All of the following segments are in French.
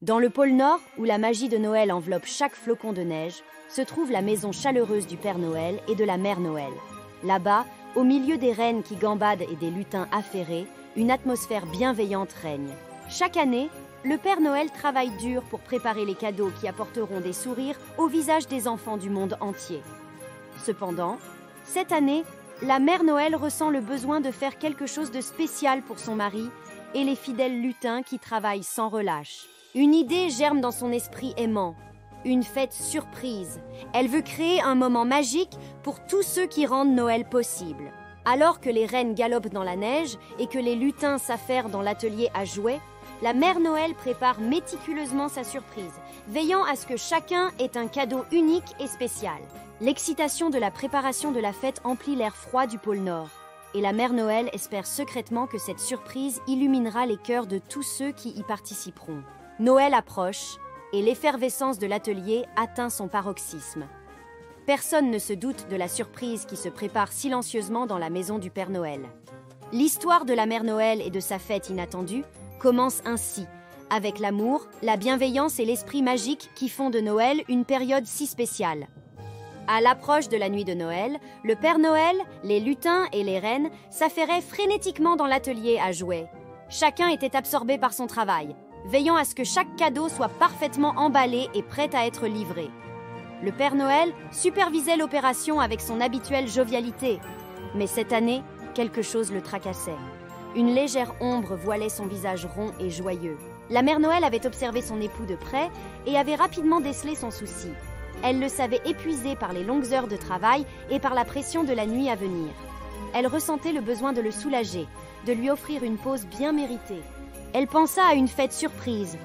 Dans le pôle Nord, où la magie de Noël enveloppe chaque flocon de neige, se trouve la maison chaleureuse du Père Noël et de la Mère Noël. Là-bas, au milieu des reines qui gambadent et des lutins affairés, une atmosphère bienveillante règne. Chaque année, le Père Noël travaille dur pour préparer les cadeaux qui apporteront des sourires au visage des enfants du monde entier. Cependant, cette année, la Mère Noël ressent le besoin de faire quelque chose de spécial pour son mari et les fidèles lutins qui travaillent sans relâche. Une idée germe dans son esprit aimant. Une fête surprise. Elle veut créer un moment magique pour tous ceux qui rendent Noël possible. Alors que les reines galopent dans la neige et que les lutins s'affairent dans l'atelier à jouets, la Mère Noël prépare méticuleusement sa surprise, veillant à ce que chacun ait un cadeau unique et spécial. L'excitation de la préparation de la fête emplit l'air froid du pôle Nord. Et la Mère Noël espère secrètement que cette surprise illuminera les cœurs de tous ceux qui y participeront. Noël approche et l'effervescence de l'atelier atteint son paroxysme. Personne ne se doute de la surprise qui se prépare silencieusement dans la maison du Père Noël. L'histoire de la Mère Noël et de sa fête inattendue commence ainsi, avec l'amour, la bienveillance et l'esprit magique qui font de Noël une période si spéciale. À l'approche de la nuit de Noël, le Père Noël, les lutins et les reines s'affairaient frénétiquement dans l'atelier à jouets. Chacun était absorbé par son travail, veillant à ce que chaque cadeau soit parfaitement emballé et prêt à être livré. Le Père Noël supervisait l'opération avec son habituelle jovialité. Mais cette année, quelque chose le tracassait. Une légère ombre voilait son visage rond et joyeux. La Mère Noël avait observé son époux de près et avait rapidement décelé son souci. Elle le savait épuisé par les longues heures de travail et par la pression de la nuit à venir. Elle ressentait le besoin de le soulager, de lui offrir une pause bien méritée. Elle pensa à une fête surprise,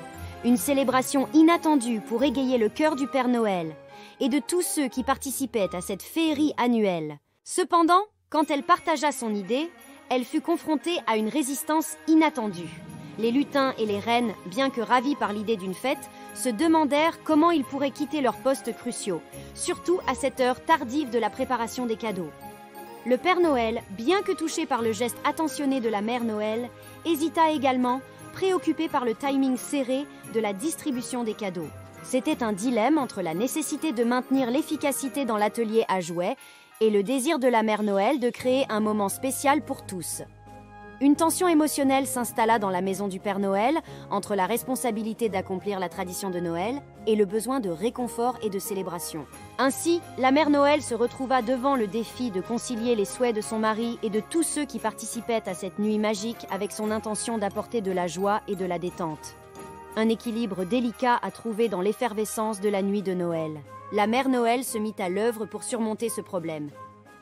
une célébration inattendue pour égayer le cœur du Père Noël et de tous ceux qui participaient à cette féerie annuelle. Cependant, quand elle partagea son idée, elle fut confrontée à une résistance inattendue. Les lutins et les reines, bien que ravis par l'idée d'une fête, se demandèrent comment ils pourraient quitter leurs postes cruciaux, surtout à cette heure tardive de la préparation des cadeaux. Le Père Noël, bien que touché par le geste attentionné de la Mère Noël, hésita également, préoccupé par le timing serré de la distribution des cadeaux. C'était un dilemme entre la nécessité de maintenir l'efficacité dans l'atelier à jouets et le désir de la Mère Noël de créer un moment spécial pour tous. Une tension émotionnelle s'installa dans la maison du Père Noël entre la responsabilité d'accomplir la tradition de Noël et le besoin de réconfort et de célébration. Ainsi, la Mère Noël se retrouva devant le défi de concilier les souhaits de son mari et de tous ceux qui participaient à cette nuit magique avec son intention d'apporter de la joie et de la détente. Un équilibre délicat à trouver dans l'effervescence de la nuit de Noël. La Mère Noël se mit à l'œuvre pour surmonter ce problème.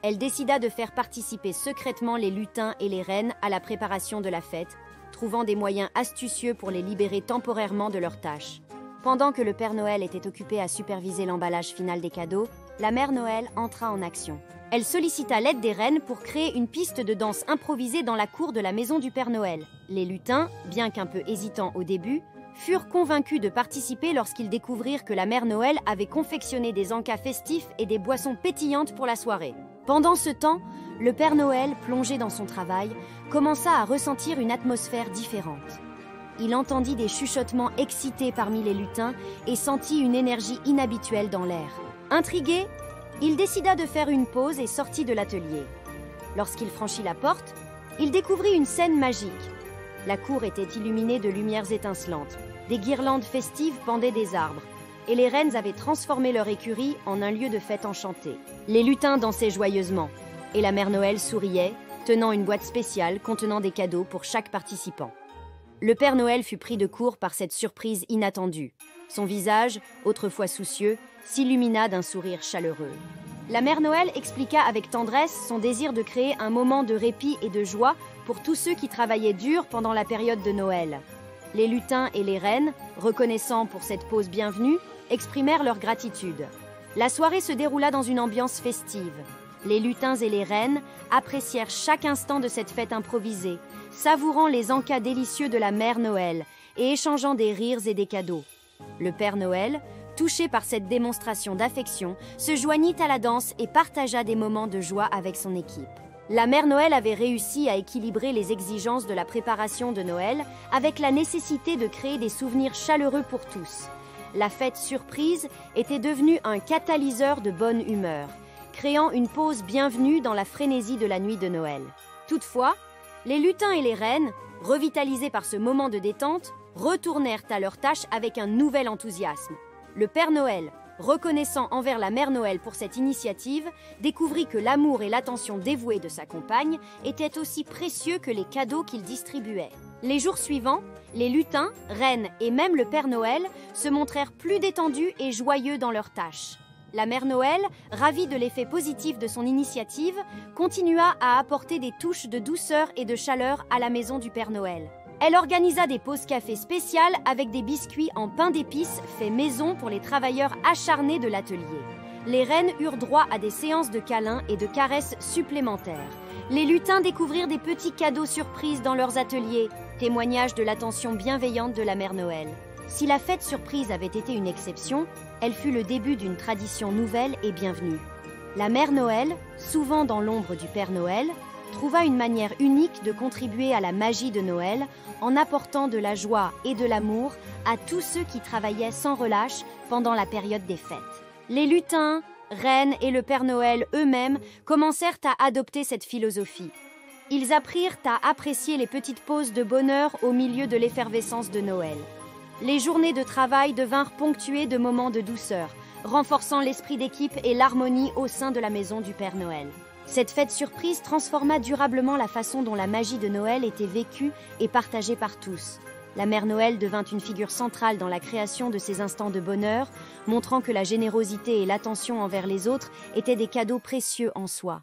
Elle décida de faire participer secrètement les lutins et les reines à la préparation de la fête, trouvant des moyens astucieux pour les libérer temporairement de leurs tâches. Pendant que le Père Noël était occupé à superviser l'emballage final des cadeaux, la Mère Noël entra en action. Elle sollicita l'aide des reines pour créer une piste de danse improvisée dans la cour de la maison du Père Noël. Les lutins, bien qu'un peu hésitants au début, furent convaincus de participer lorsqu'ils découvrirent que la Mère Noël avait confectionné des encas festifs et des boissons pétillantes pour la soirée. Pendant ce temps, le Père Noël, plongé dans son travail, commença à ressentir une atmosphère différente. Il entendit des chuchotements excités parmi les lutins et sentit une énergie inhabituelle dans l'air. Intrigué, il décida de faire une pause et sortit de l'atelier. Lorsqu'il franchit la porte, il découvrit une scène magique. La cour était illuminée de lumières étincelantes. Des guirlandes festives pendaient des arbres. Et les reines avaient transformé leur écurie en un lieu de fête enchanté. Les lutins dansaient joyeusement, et la Mère Noël souriait, tenant une boîte spéciale contenant des cadeaux pour chaque participant. Le Père Noël fut pris de court par cette surprise inattendue. Son visage, autrefois soucieux, s'illumina d'un sourire chaleureux. La Mère Noël expliqua avec tendresse son désir de créer un moment de répit et de joie pour tous ceux qui travaillaient dur pendant la période de Noël. Les lutins et les reines, reconnaissants pour cette pause bienvenue, exprimèrent leur gratitude. La soirée se déroula dans une ambiance festive. Les lutins et les reines apprécièrent chaque instant de cette fête improvisée, savourant les encas délicieux de la Mère Noël et échangeant des rires et des cadeaux. Le Père Noël, touché par cette démonstration d'affection, se joignit à la danse et partagea des moments de joie avec son équipe. La mère Noël avait réussi à équilibrer les exigences de la préparation de Noël avec la nécessité de créer des souvenirs chaleureux pour tous. La fête surprise était devenue un catalyseur de bonne humeur, créant une pause bienvenue dans la frénésie de la nuit de Noël. Toutefois, les lutins et les reines, revitalisés par ce moment de détente, retournèrent à leurs tâches avec un nouvel enthousiasme. Le Père Noël, reconnaissant envers la Mère Noël pour cette initiative, découvrit que l'amour et l'attention dévouée de sa compagne étaient aussi précieux que les cadeaux qu'il distribuait. Les jours suivants, les lutins, reines et même le Père Noël se montrèrent plus détendus et joyeux dans leurs tâches. La Mère Noël, ravie de l'effet positif de son initiative, continua à apporter des touches de douceur et de chaleur à la maison du Père Noël. Elle organisa des pauses café spéciales avec des biscuits en pain d'épices faits maison pour les travailleurs acharnés de l'atelier. Les reines eurent droit à des séances de câlins et de caresses supplémentaires. Les lutins découvrirent des petits cadeaux surprises dans leurs ateliers, témoignage de l'attention bienveillante de la Mère Noël. Si la fête surprise avait été une exception, elle fut le début d'une tradition nouvelle et bienvenue. La Mère Noël, souvent dans l'ombre du Père Noël, trouva une manière unique de contribuer à la magie de Noël en apportant de la joie et de l'amour à tous ceux qui travaillaient sans relâche pendant la période des fêtes. Les lutins, reines et le Père Noël eux-mêmes commencèrent à adopter cette philosophie. Ils apprirent à apprécier les petites pauses de bonheur au milieu de l'effervescence de Noël. Les journées de travail devinrent ponctuées de moments de douceur, renforçant l'esprit d'équipe et l'harmonie au sein de la maison du Père Noël. Cette fête surprise transforma durablement la façon dont la magie de Noël était vécue et partagée par tous. La Mère Noël devint une figure centrale dans la création de ces instants de bonheur, montrant que la générosité et l'attention envers les autres étaient des cadeaux précieux en soi.